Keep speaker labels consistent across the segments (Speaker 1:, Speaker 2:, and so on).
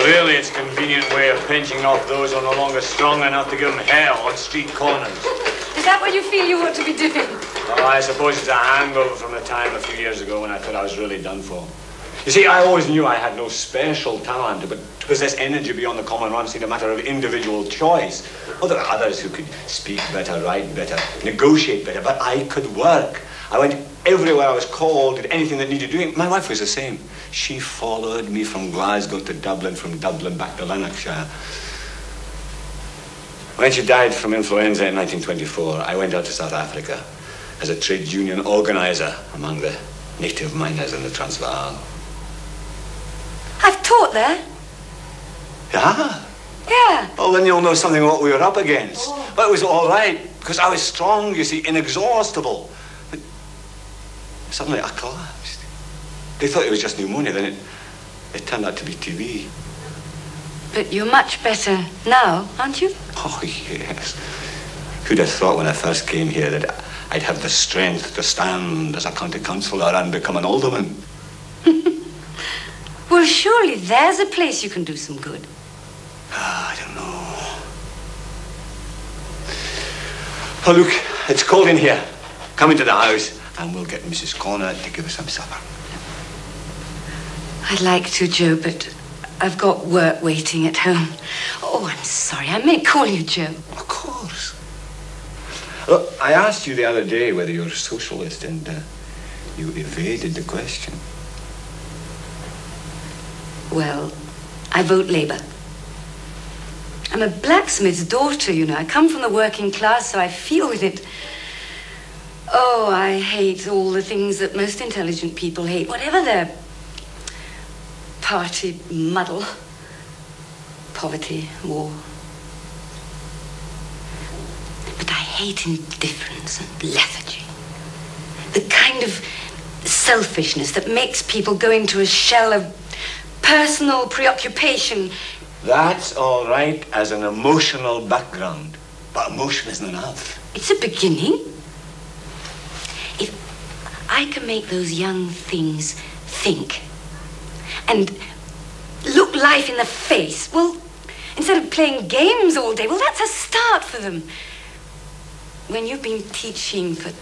Speaker 1: Really, it's a convenient way of pinching off those who are no longer strong enough to give them hell on street corners.
Speaker 2: Is that what you feel you ought to be doing?
Speaker 1: Well, I suppose it's a hangover from the time a few years ago when I thought I was really done for. You see, I always knew I had no special talent, but to possess energy beyond the common run seemed a matter of individual choice. Well, there are others who could speak better, write better, negotiate better, but I could work. I went everywhere I was called, did anything that needed doing. My wife was the same. She followed me from Glasgow to Dublin, from Dublin back to Lanarkshire. When she died from influenza in 1924, I went out to South Africa as a trade union organizer among the native miners in the Transvaal.
Speaker 2: I've taught there.
Speaker 1: Yeah?
Speaker 2: Yeah.
Speaker 1: Well, then you'll know something of what we were up against. But it was all right, because I was strong, you see, inexhaustible. But suddenly I collapsed. They thought it was just pneumonia, then it turned out to be TB.
Speaker 2: But you're much better now, aren't you?
Speaker 1: Oh, yes. Who'd have thought when I first came here that I'd have the strength to stand as a county councillor and become an alderman?
Speaker 2: Well, surely there's a place you can do some good.
Speaker 1: I don't know. Oh, look, it's cold in here. Come into the house and we'll get Mrs. Connor to give us some supper.
Speaker 2: I'd like to, Joe, but I've got work waiting at home. Oh, I'm sorry. I may call you Joe.
Speaker 1: Of course. Look, I asked you the other day whether you're a socialist and you evaded the question.
Speaker 2: Well, I vote Labour. I'm a blacksmith's daughter, you know. I come from the working class, so I feel with it. Oh, I hate all the things that most intelligent people hate, whatever their party muddle. Poverty, war. But I hate indifference and lethargy. The kind of selfishness that makes people go into a shell of personal preoccupation.
Speaker 1: That's all right as an emotional background, but emotion isn't enough.
Speaker 2: It's a beginning. If I can make those young things think and look life in the face, well, instead of playing games all day, well, that's a start for them. When you've been teaching for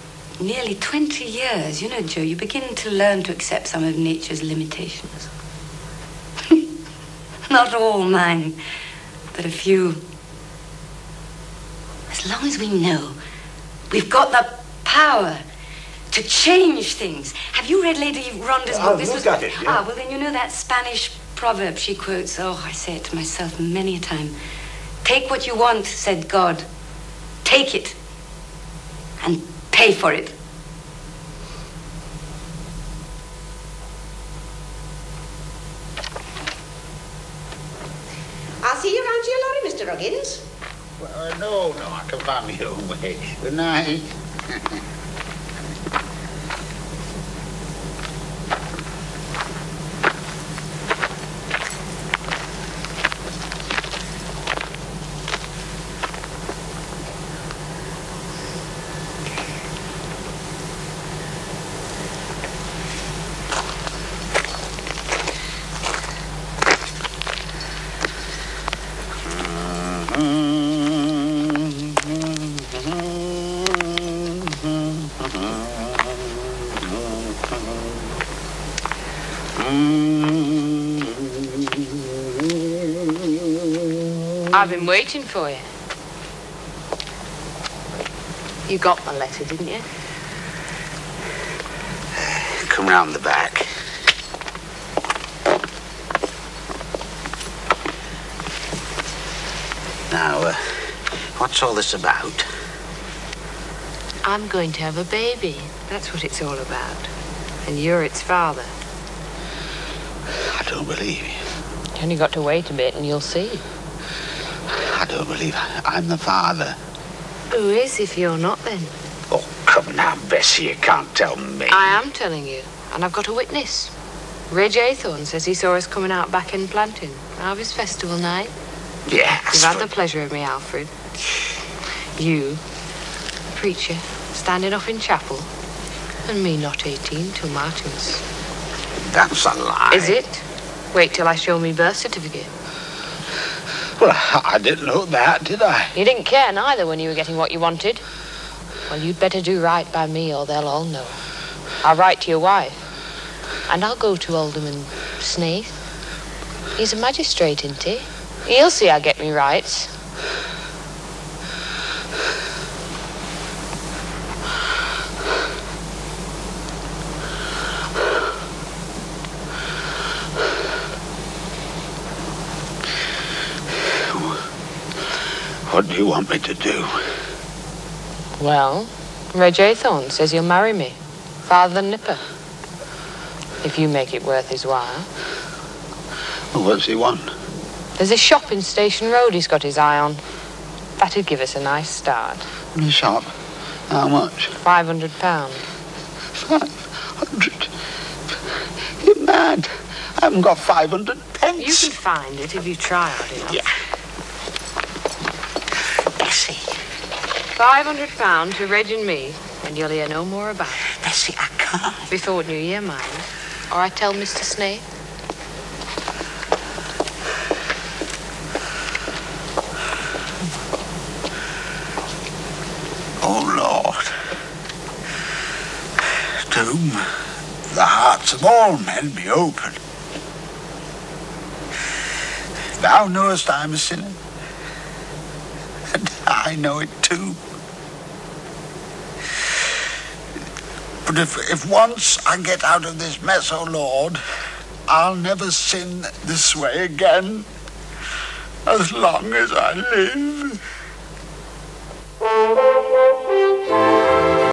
Speaker 2: nearly 20 years, you know, Joe, you begin to learn to accept some of nature's limitations. Not all mine, but a few. As long as we know we've got the power to change things. Have you read Lady Rhonda's book?
Speaker 1: This was... it, yeah.
Speaker 2: Well, then you know that Spanish proverb she quotes. Oh, I say it to myself many a time. Take what you want, said God. Take it. And pay for it.
Speaker 3: I'll see you around to your lorry, Mr. Ruggins.
Speaker 4: Well, no, I can find my own way. Good night.
Speaker 5: I've been waiting for you. You got my letter, didn't you?
Speaker 4: Come round the back. Now, what's all this about?
Speaker 5: I'm going to have a baby. That's what it's all about. And you're its father.
Speaker 4: I don't believe you.
Speaker 5: You only got to wait a bit and you'll see.
Speaker 4: I don't believe I'm the father.
Speaker 5: Who is if you're not then?
Speaker 4: Oh, come now, Bessie, you can't tell me.
Speaker 5: I am telling you, and I've got a witness. Reg Aythorne says he saw us coming out back in Planting. Harvest Festival night.
Speaker 4: Yes.
Speaker 5: You've had the pleasure of me, Alfred. You, preacher, standing off in chapel, and me not 18 till Martin's.
Speaker 4: That's a lie.
Speaker 5: Is it? Wait till I show me birth certificate.
Speaker 4: Well, I didn't know that, did I?
Speaker 5: You didn't care neither when you were getting what you wanted. Well, you'd better do right by me or they'll all know. I'll write to your wife. And I'll go to Alderman Snaith. He's a magistrate, isn't he? He'll see I get me rights.
Speaker 4: What do you want me to do?
Speaker 5: Well, Reg Aythorne says he'll marry me. Father than Nipper. If you make it worth his while.
Speaker 4: Well, what's he want?
Speaker 5: There's a shop in Station Road he's got his eye on. That'd give us a nice start.
Speaker 4: In the shop? How much?
Speaker 5: £500.
Speaker 4: 500? You're mad. I haven't got 500 pence.
Speaker 5: You can find it if you try hard enough.
Speaker 4: Yeah. Bessie.
Speaker 5: £500 to Reg and me, and you'll hear no more about it.
Speaker 4: Bessie, I can't.
Speaker 5: Before New Year, mind. Or I tell Mr. Snaith.
Speaker 4: Oh, Lord. To whom the hearts of all men be open. Thou knowest I'm a sinner. And I know it too. But if once I get out of this mess, oh Lord, I'll never sin this way again, as long as I live.